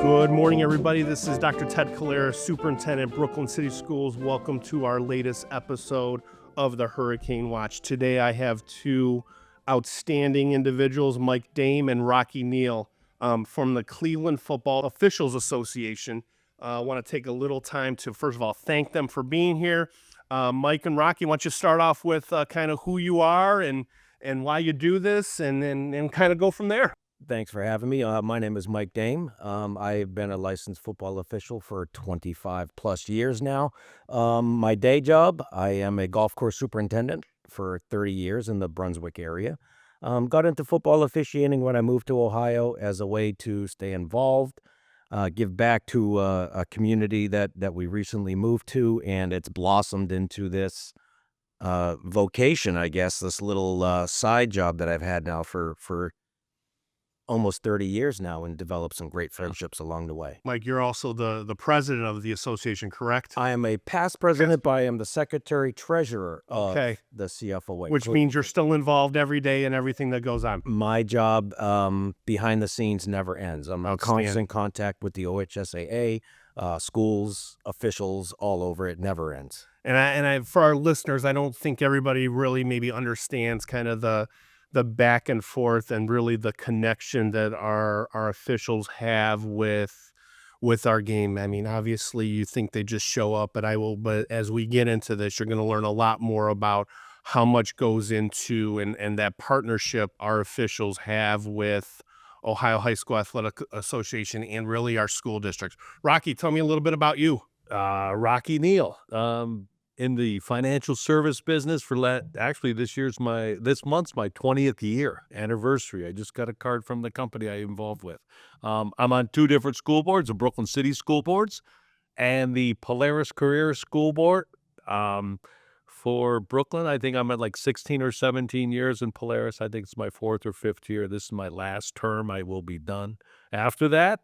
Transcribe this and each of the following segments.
Good morning, everybody. This is Dr. Ted Caleris, Superintendent, Brooklyn City Schools. Welcome to our latest episode of the Hurricane Watch. Today, I have two outstanding individuals, Mike Dame and Rocky Neale, from the Cleveland Football Officials Association. I want to take a little time to, first of all, thank them for being here. Mike and Rocky, why don't you start off with kind of who you are and why you do this, and kind of go from there. Thanks for having me. My name is Mike Dame. I've been a licensed football official for 25 plus years now. My day job, I am a golf course superintendent for 30 years in the Brunswick area. Got into football officiating when I moved to Ohio as a way to stay involved, give back to a community that we recently moved to, and it's blossomed into this vocation, I guess, this little side job that I've had now for almost 30 years now, and developed some great friendships along the way. Mike, you're also the president of the association, correct? I am a past president, but I am the secretary treasurer of the CFOA. Which means you're still involved every day in everything that goes on. My job behind the scenes never ends. I'm in constant contact with the OHSAA, schools, officials, all over. It never ends. And I, for our listeners, I don't think everybody really maybe understands kind of the back and forth and really the connection that our officials have with our game. I mean, obviously you think they just show up, but as we get into this, you're going to learn a lot more about how much goes into and that partnership our officials have with Ohio High School Athletic Association and really our school districts. Rocky, tell me a little bit about you. Rocky Neale. In the financial service business actually this month's my 20th year anniversary. I just got a card from the company I'm involved with. I'm on two different school boards, the Brooklyn City School Boards and the Caleris Career School Board. For Brooklyn, I think I'm at like 16 or 17 years. In Caleris, I think it's my fourth or fifth year. This is my last term. I will be done. After that,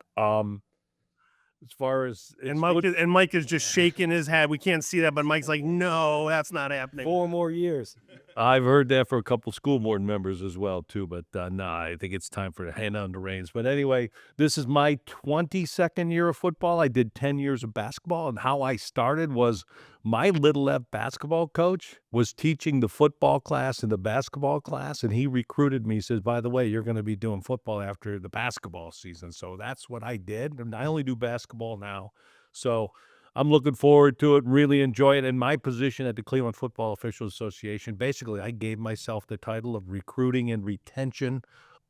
as far as Mike is just shaking his head. We can't see that, but Mike's like, no, that's not happening. 4 more years. I've heard that for a couple school board members as well too, but I think it's time for to hand on the reins. But anyway, this is my 22nd year of football. I did 10 years of basketball, and how I started was my Little F basketball coach was teaching the football class and the basketball class, and he recruited me. He says, by the way, you're going to be doing football after the basketball season. So that's what I did, and I only do basketball now. So I'm looking forward to it, really enjoy it. In my position at the Cleveland Football Officials Association, basically I gave myself the title of recruiting and retention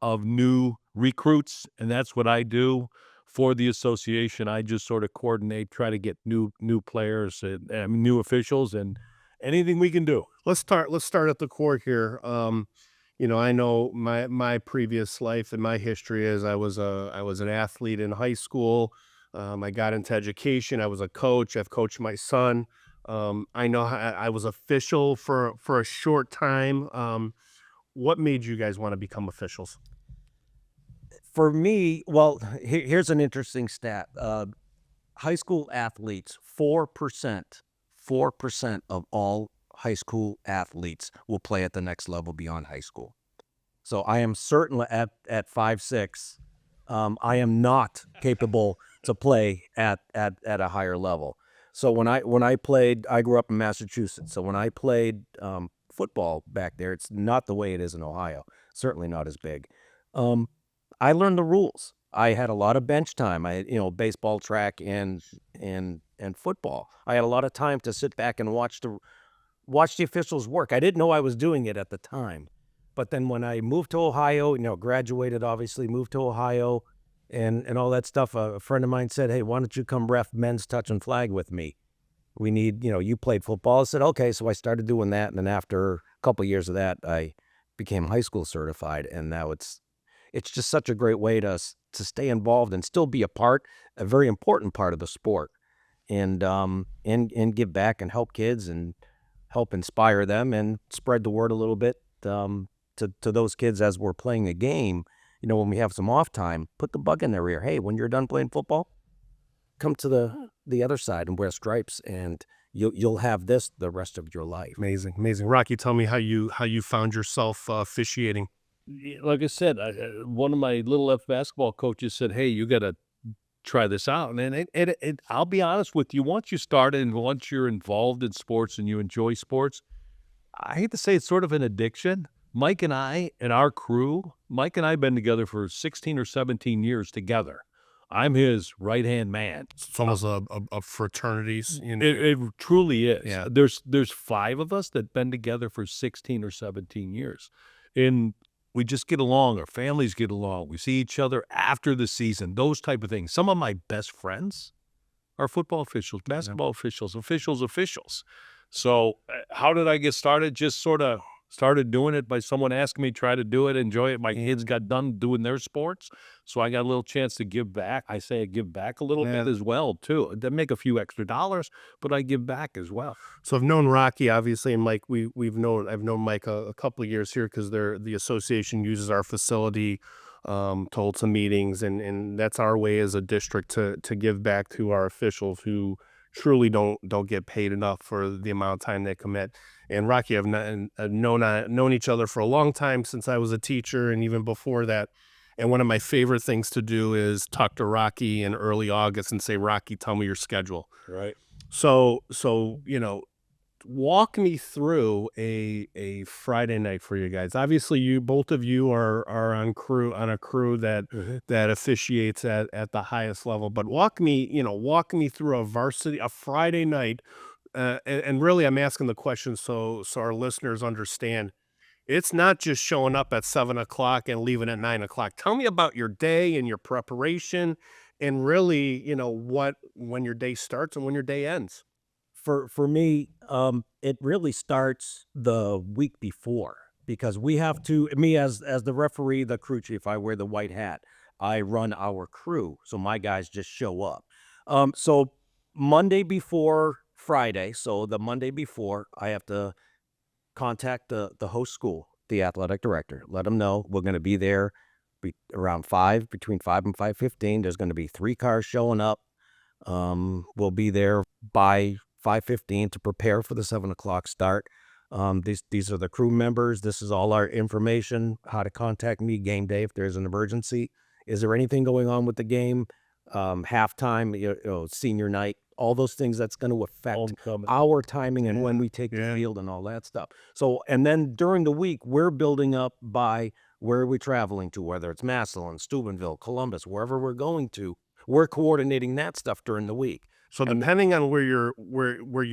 of new recruits, and that's what I do for the association. I just sort of coordinate, try to get new players and new officials and anything we can do. Let's start at the core here. I know my previous life and my history is I was an athlete in high school. I got into education. I was a coach. I've coached my son. I know I was official for a short time. What made you guys want to become officials? For me, well, here's an interesting stat. High school athletes, 4% of all high school athletes will play at the next level beyond high school. So I am certainly at 5'6". I am not capable to play at a higher level. So when I played, I grew up in Massachusetts. So when I played football back there, it's not the way it is in Ohio. Certainly not as big. I learned the rules. I had a lot of bench time. Baseball, track, and football. I had a lot of time to sit back and watch the officials work. I didn't know I was doing it at the time. But then when I moved to Ohio, graduated, obviously, moved to Ohio and all that stuff, a friend of mine said, hey, why don't you come ref men's touch and flag with me? We need, you played football. I said, okay. So I started doing that. And then after a couple of years of that, I became high school certified. And now it's just such a great way to stay involved and still be a very important part of the sport, and give back and help kids and help inspire them and spread the word a little bit to those kids as we're playing a game. When we have some off time, put the bug in their ear. Hey, when you're done playing football, come to the other side and wear stripes, and you'll have this the rest of your life. Amazing. Rocky, tell me how you found yourself officiating. Like I said, one of my Little F basketball coaches said, hey, you got to try this out. And I'll be honest with you, once you start and once you're involved in sports and you enjoy sports, I hate to say it's sort of an addiction. Mike and I and our crew, Mike and I have been together for 16 or 17 years together. I'm his right-hand man. It's almost a fraternities. It truly is. Yeah. There's 5 of us that been together for 16 or 17 years. And we just get along. Our families get along. We see each other after the season, those type of things. Some of my best friends are football officials, basketball officials. So how did I get started? Just sort of started doing it by someone asking me, try to do it, enjoy it. My kids got done doing their sports, so I got a little chance to give back. I say I give back a little bit as well, too. It doesn't make a few extra dollars, but I give back as well. So I've known Rocky, obviously, and Mike. I've known Mike a couple of years here because the association uses our facility to hold some meetings, and that's our way as a district to give back to our officials who truly don't get paid enough for the amount of time they commit. And Rocky, I've known each other for a long time since I was a teacher, and even before that. And one of my favorite things to do is talk to Rocky in early August and say, Rocky, tell me your schedule. Right. So walk me through a Friday night for you guys. Obviously, both of you are on a crew that that officiates at the highest level. But walk me through a Friday night, and really, I'm asking the question so our listeners understand. It's not just showing up at 7 o'clock and leaving at 9 o'clock. Tell me about your day and your preparation, and really, when your day starts and when your day ends. For me, it really starts the week before because we have to. Me as the referee, the crew chief, I wear the white hat. I run our crew, so my guys just show up. So Monday before Friday, so the Monday before, I have to contact the host school, the athletic director. Let them know we're going to be there around 5, between 5 and 5:15. There's going to be 3 cars showing up. We'll be there by 5:15 to prepare for the 7 o'clock start. These are the crew members. This is all our information, how to contact me game day if there's an emergency. Is there anything going on with the game? Halftime, senior night, all those things that's going to affect Homecoming. our timing and when we take the field and all that stuff. So, and then during the week, we're building up by where are we traveling to, whether it's Massillon, Steubenville, Columbus, wherever we're going to, we're coordinating that stuff during the week. So depending on where you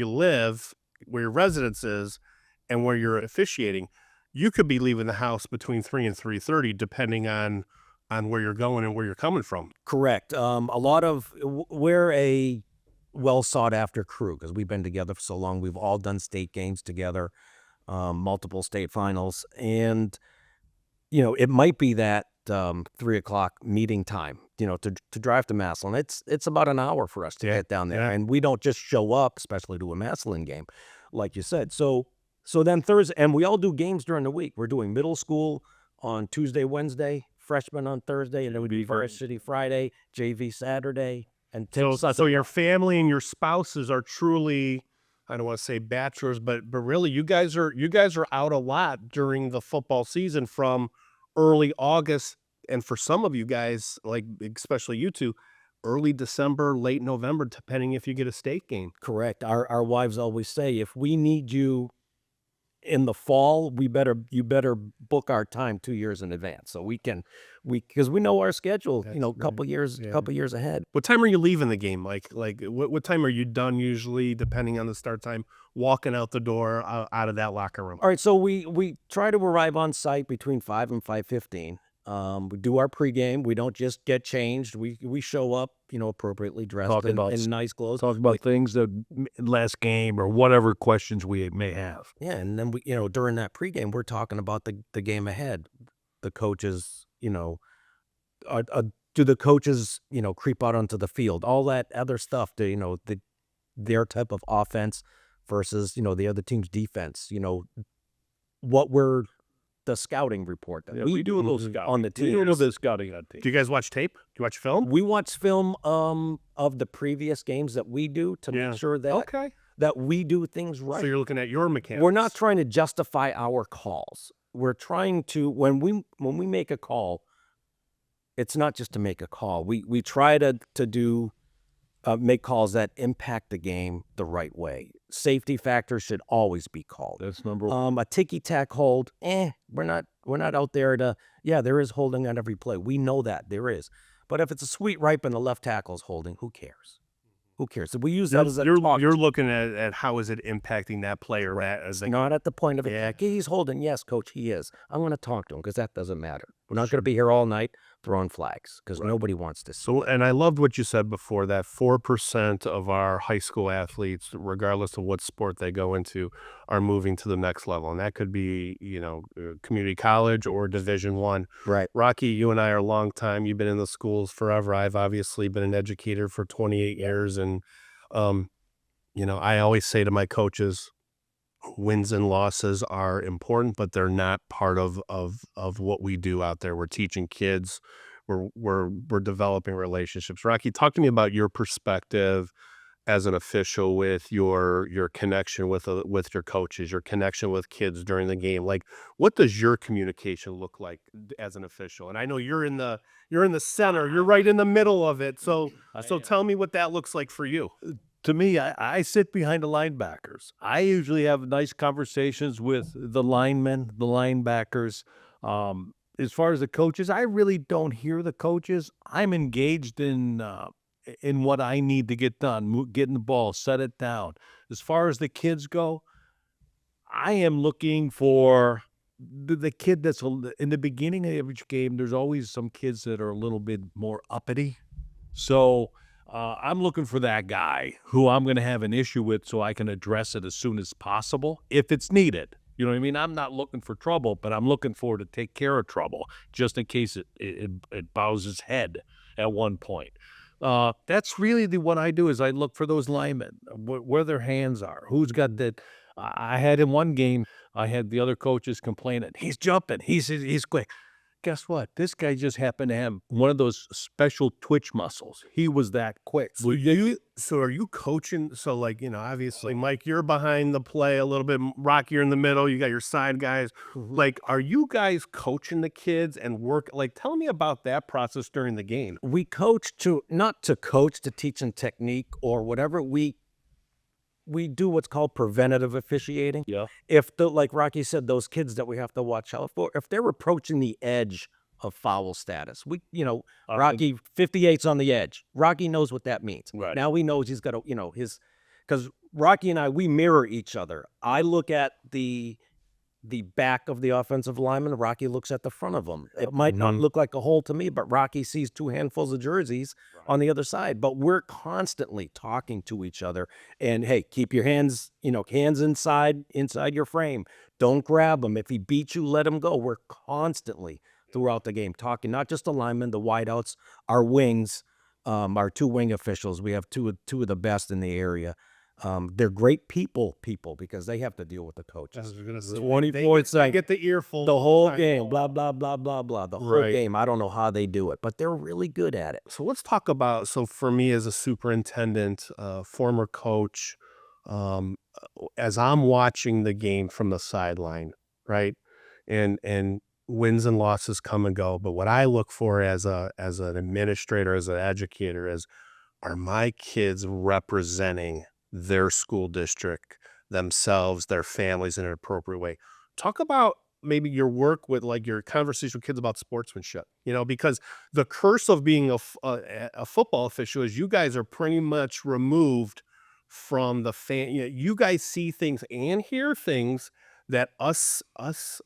live, where your residence is, and where you're officiating, you could be leaving the house between 3 and 3:30, depending on where you're going and where you're coming from. Correct. We're a well sought after crew because we've been together for so long. We've all done state games together, multiple state finals, and it might be that 3 o'clock meeting time. To drive to Massillon, it's about an hour for us to get down there, and we don't just show up, especially to a Massillon game, like you said. So then Thursday, and we all do games during the week. We're doing middle school on Tuesday, Wednesday, freshmen on Thursday, and then we do varsity Friday, JV Saturday, and so your family and your spouses are truly, I don't want to say bachelors, but really you guys are out a lot during the football season from early August. And for some of you guys, like especially you two, early December, late November, depending if you get a state game. Correct. Our wives always say, if we need you in the fall, you better book our time 2 years in advance so because we know our schedule. Couple years ahead. What time are you leaving the game? Like what time are you done usually, depending on the start time, walking out the door out of that locker room? All right, so we try to arrive on site between 5 and 5:15. We do our pregame. We don't just get changed. We show up, appropriately dressed in nice clothes. Talk about things that last game or whatever questions we may have. Yeah, and then we, during that pregame, we're talking about the game ahead. The coaches, do the coaches, creep out onto the field? All that other stuff. Their type of offense versus the other team's defense. The scouting report that we do a little scouting on the team. We do a little bit of scouting on teams. Do you guys watch tape? Do you watch film? We watch film of the previous games that we do to make sure that we do things right. So you're looking at your mechanics. We're not trying to justify our calls. We're trying to when we make a call, it's not just to make a call. We try to do make calls that impact the game the right way. Safety factors should always be called. That's number one. A ticky-tack hold, we're not out there to, there is holding on every play. We know that there is. But if it's a sweet ripe and the left tackle's holding, who cares? Who cares? We use that as a talk. You're looking at how is it impacting that player as Not at the point of it. Yeah. He's holding. Yes, coach, he is. I'm going to talk to him because that doesn't matter. We're not going to be here all night throwing flags because nobody wants to see. So, and I loved what you said before, that 4% of our high school athletes, regardless of what sport they go into, are moving to the next level. And that could be, community college or Division I. Right. Rocky, you and I are long time. You've been in the schools forever. I've obviously been an educator for 28 years. And, I always say to my coaches, wins and losses are important, but they're not part of what we do out there. We're teaching kids. We're developing relationships. Rocky, talk to me about your perspective as an official with your connection with your coaches, your connection with kids during the game. Like, what does your communication look like as an official? And I know you're in the center. You're right in the middle of it. So tell me what that looks like for you. To me, I sit behind the linebackers. I usually have nice conversations with the linemen, the linebackers. As far as the coaches, I really don't hear the coaches. I'm engaged in what I need to get done, getting the ball, set it down. As far as the kids go, I am looking for the kid that's in the beginning of each game. There's always some kids that are a little bit more uppity. So I'm looking for that guy who I'm going to have an issue with so I can address it as soon as possible if it's needed. You know what I mean? I'm not looking for trouble, but I'm looking for to take care of trouble just in case it bows its head at one point. That's really what I do is I look for those linemen, where their hands are, who's got that. I had in one game, I had the other coaches complaining, he's jumping, he's quick. Guess what? This guy just happened to have one of those special twitch muscles. He was that quick. So are you coaching? So obviously, Mike, you're behind the play a little bit. Rocky, you're in the middle. You got your side guys. Like, are you guys coaching the kids and work? Like, tell me about that process during the game. We coach not to coach, to teach them technique or whatever. We do what's called preventative officiating. Yeah. If like Rocky said, those kids that we have to watch out for, if they're approaching the edge of foul status, Rocky 58's on the edge. Rocky knows what that means. Right. Now he knows he's got to, because Rocky and I, we mirror each other. I look at the back of the offensive lineman. Rocky looks at the front of them. It might not look like a hole to me, but Rocky sees two handfuls of jerseys on the other side. But we're constantly talking to each other. And hey, keep your hands, hands inside your frame. Don't grab him. If he beats you, let him go. We're constantly throughout the game talking, not just the linemen, the wideouts, our wings, our two wing officials. We have two of the best in the area. They're great people because they have to deal with the coaches. 24 they get the earful the whole game, blah, blah, blah, blah, blah. The whole Right. game. I don't know how they do it, but they're really good at it. So let's talk about, so for me as a superintendent, former coach, as I'm watching the game from the sideline, right? And wins and losses come and go. But what I look for as an administrator, as an educator, are my kids representing their school district, themselves, their families in an appropriate way? Talk about maybe your work with your conversation with kids about sportsmanship, because the curse of being a football official is you guys are pretty much removed from the fan. You guys see things and hear things that us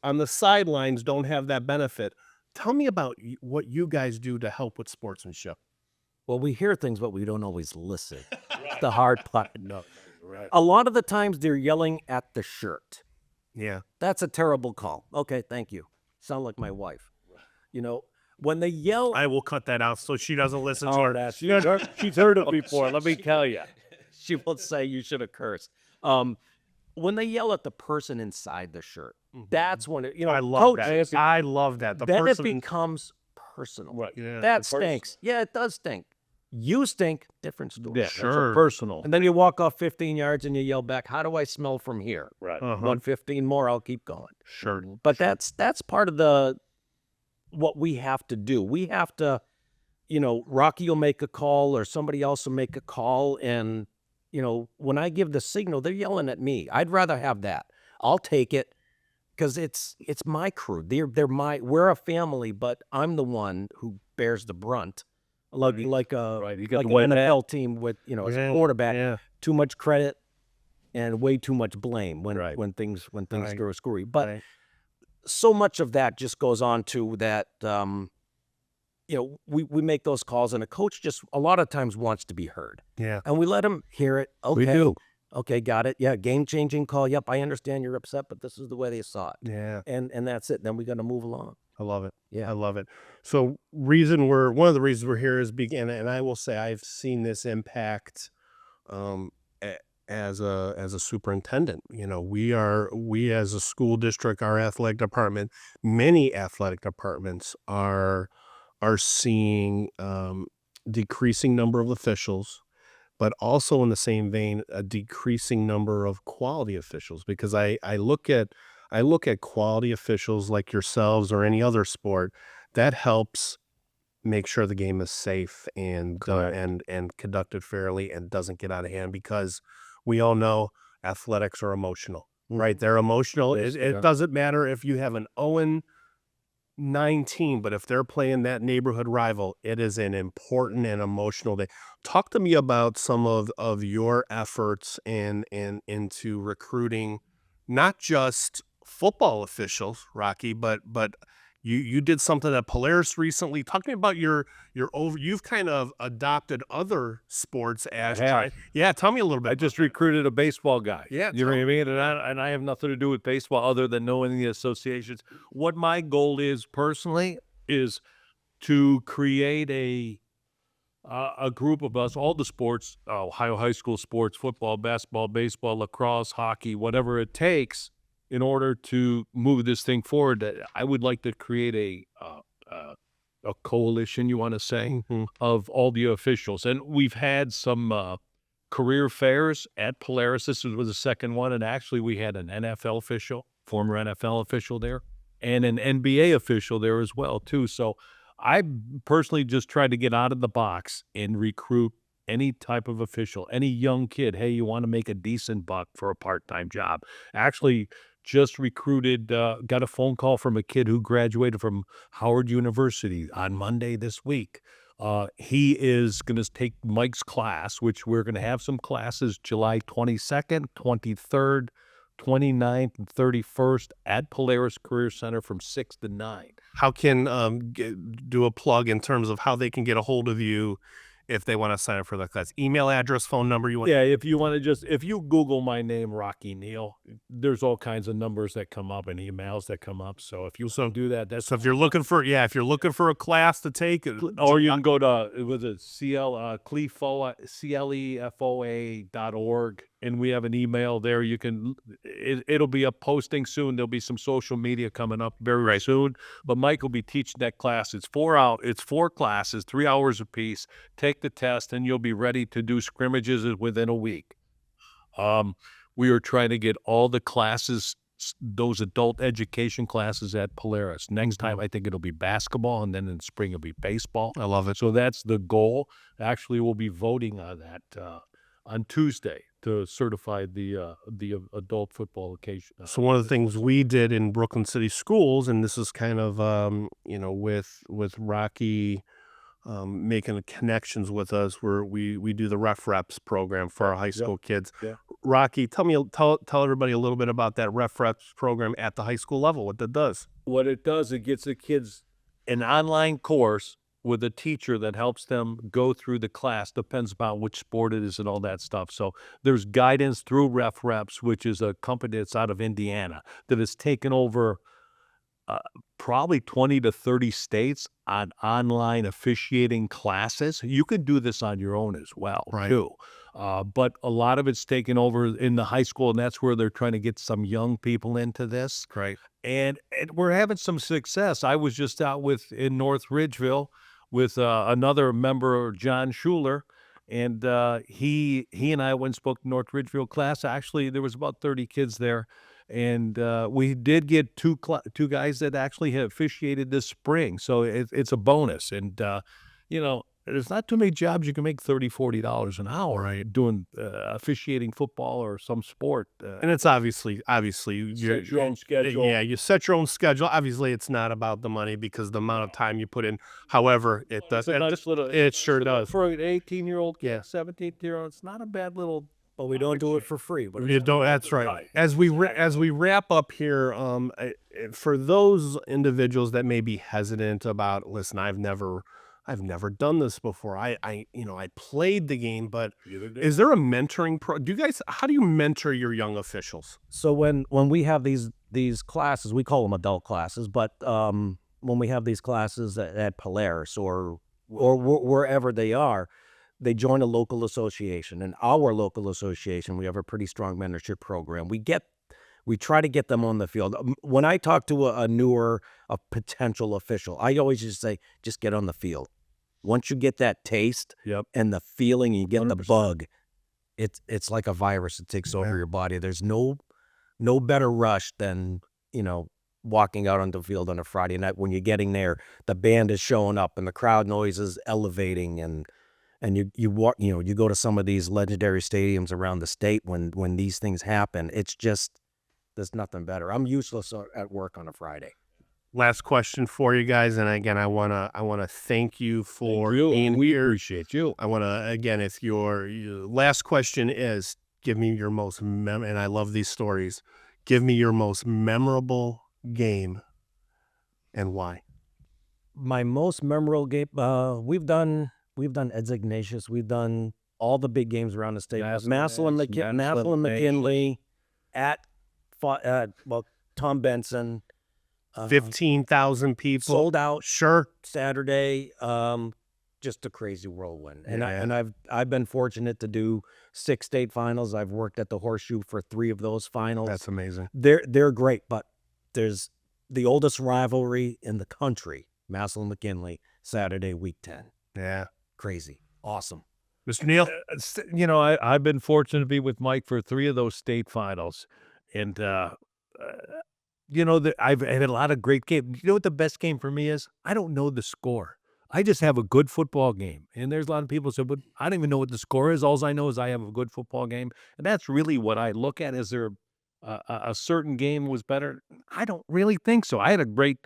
on the sidelines don't have that benefit. Tell me about what you guys do to help with sportsmanship. Well, we hear things, but we don't always listen. It's the hard part. No, right. A lot of the times they're yelling at the shirt. Yeah. That's a terrible call. Okay, thank you. Sound like my wife. When they yell, I will cut that out so she doesn't listen to Oh, her. that's she's heard it before. Let me tell you. she will say you should have cursed. When they yell at the person inside the shirt, that's when I love coach, that. I love that. The then person, it becomes personal. Right. yeah. That stinks. Yeah, it does stink. You stink. Different story. Yeah, Sure. personal. And then you walk off 15 yards and you yell back, "How do I smell from here?" Right. 115 more, I'll keep going. Sure. But that's part of the what we have to do. We have to, Rocky will make a call or somebody else will make a call, and when I give the signal, they're yelling at me. I'd rather have that. I'll take it because it's my crew. We're a family, but I'm the one who bears the brunt. Like a Right, you got like the an way NFL team with as a Yeah, quarterback, yeah. too much credit and way too much blame when Right. when things Right. go screwy. But Right. so much of that just goes on to that. We make those calls, and a coach just a lot of times wants to be heard, Yeah. and we let him hear it. We Okay, do. okay, got it. Yeah, game changing call. Yep, I understand you're upset, but this is the way they saw it, Yeah. and that's it. Then we got to move along. I love it. Yeah. I love it. So one of the reasons we're here is and I will say I've seen this impact um as a superintendent. We as a school district, our athletic department, many athletic departments are seeing decreasing number of officials, but also in the same vein, a decreasing number of quality officials, because I look at quality officials like yourselves or any other sport that helps make sure the game is safe and Correct. and conducted fairly and doesn't get out of hand, because we all know athletics are emotional, right? They're emotional. Yes, It yeah. doesn't matter if you have an 0-19, but if they're playing that neighborhood rival, it is an important and emotional day. Talk to me about some of your efforts into recruiting, not just football officials, Rocky, but you did something at Polaris recently. Talk to me about you've kind of adopted other sports as have. yeah. Tell me a little bit. I just recruited a baseball guy. Yeah, You know what tell I mean? And I have nothing to do with baseball other than knowing the associations. What my goal is personally is to create a group of us, all the sports, Ohio high school sports, football, basketball, baseball, lacrosse, hockey, whatever it takes in order to move this thing forward. That I would like to create a coalition, you want to say, Mhm. of all the officials. And we've had some career fairs at Polaris. This was the second one. And actually, we had an NFL official, former NFL official there, and an NBA official there as well, too. So I personally just try to get out of the box and recruit any type of official, any young kid. Hey, you want to make a decent buck for a part-time job? Actually, just recruited, got a phone call from a kid who graduated from Howard University on Monday this week. He is going to take Mike's class, which we're going to have some classes July 22nd, 23rd, 29th, and 31st at Polaris Career Center from 6 to 9. How can do a plug in terms of how they can get a hold of you if they want to sign up for the class? Email address, phone number. You want? Yeah, if you want to if you Google my name, Rocky Neale, there's all kinds of numbers that come up and emails that come up. So if you do that, that's So if you're looking for a class to take, or you can go to clefoa.org, and we have an email there. You can it'll be a posting soon. There'll be some social media coming up very soon. But Mike will be teaching that class. It's 4 classes, 3 hours apiece. Take the test, and you'll be ready to do scrimmages within a week. We are trying to get all the classes, those adult education classes at Polaris. Next time, I think it'll be basketball, and then in spring it'll be baseball. I love it. So that's the goal. Actually, we'll be voting on that on Tuesday to certify the adult football occasion. So one of the things we did in Brooklyn City Schools, and this is kind of with Rocky making connections with us, where we do the Ref Reps program for our high school kids. Yeah. Rocky, tell everybody a little bit about that Ref Reps program at the high school level, what that does. What it does, it gets the kids an online course with a teacher that helps them go through the class. Depends upon which sport it is and all that stuff. So there's guidance through Ref Reps, which is a company that's out of Indiana that has taken over probably 20 to 30 states on online officiating classes. You can do this on your own as well, Right. too. But a lot of it's taken over in the high school, and that's where they're trying to get some young people into this. Right. And we're having some success. I was just out in North Ridgeville with another member, John Schuler, and he and I went and spoke to North Ridgeville class. Actually, there was about 30 kids there, And we did get two guys that actually have officiated this spring, so it's a bonus. And you know, there's not too many jobs you can make $30-$40 an hour, right, doing officiating football or some sport. And it's obviously Set your own schedule. Yeah, you set your own schedule. Obviously, it's not about the money because the amount of time you put in. However, it does. It's a nice little. It sure does. For an 18-year-old, Yeah. 17-year-old, it's not a bad little. But we don't do it for free. But You don't. That's right. As we wrap up here, for those individuals that may be hesitant about, listen, I've never done this before. I played the game, but is there a mentoring do you guys? How do you mentor your young officials? So when we have these classes, we call them adult classes, but when we have these classes at Caleris or wherever they are, they join a local association. And our local association, we have a pretty strong mentorship program. We try to get them on the field. When I talk to a potential official, I always just say, just get on the field. Once you get that taste Yep. and the feeling, you get the 100%. bug, it's like a virus that takes over your body. There's no better rush than, walking out on the field on a Friday night when you're getting there, the band is showing up and the crowd noise is elevating, and you walk, you go to some of these legendary stadiums around the state when these things happen. It's just, there's nothing better. I'm useless at work on a Friday. Last question for you guys, and again, I wanna thank you for being We here. appreciate you. I wanna again, if your last question is, give me your most and I love these stories. Give me your most memorable game, and why? My most memorable game, we've done Eds Ignatius, we've done all the big games around the state. Massillon and McKinley at Tom Benson. 15,000 people. Sold out Sure. Saturday. Just a crazy whirlwind. And Yeah. I've been fortunate to do 6 state finals. I've worked at the Horseshoe for 3 of those finals. That's amazing. They're great, but there's the oldest rivalry in the country, Massillon McKinley, Saturday, week 10. Yeah. Crazy. Awesome. Mr. Neale? I've been fortunate to be with Mike for 3 of those state finals, and I've had a lot of great games. You know what the best game for me is? I don't know the score. I just have a good football game. And there's a lot of people say, but I don't even know what the score is. All I know is I have a good football game. And that's really what I look at. Is there a certain game was better? I don't really think so. I had a great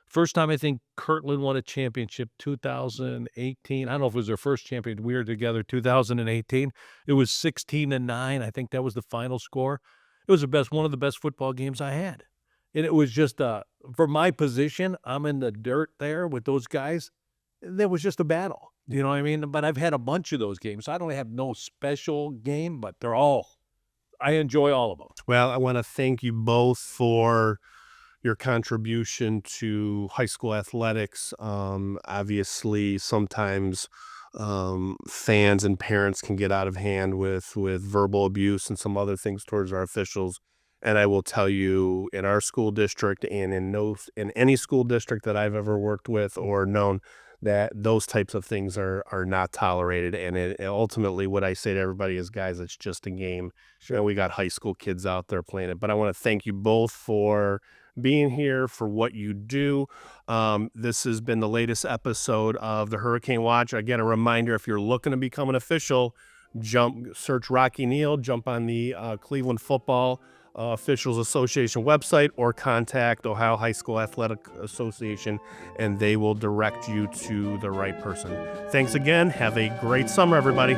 first time. I think Kirtland won a championship 2018. I don't know if it was their first championship. We were together 2018. It was 16-9. I think that was the final score. It was one of the best football games I had. And it was just, for my position, I'm in the dirt there with those guys. There was just a battle. You know what I mean? But I've had a bunch of those games. I don't have no special game, but I enjoy all of them. Well, I want to thank you both for your contribution to high school athletics. Obviously, sometimes fans and parents can get out of hand with verbal abuse and some other things towards our officials. And I will tell you, in our school district and in any school district that I've ever worked with or known, that those types of things are not tolerated. And ultimately, what I say to everybody is, guys, it's just a game. Sure. And we got high school kids out there playing it. But I want to thank you both for being here, for what you do. This has been the latest episode of the Hurricane Watch. Again, a reminder, if you're looking to become an official, search Rocky Neale, jump on the Cleveland Football Officials Association website, or contact Ohio High School Athletic Association, and they will direct you to the right person. Thanks again. Have a great summer, everybody.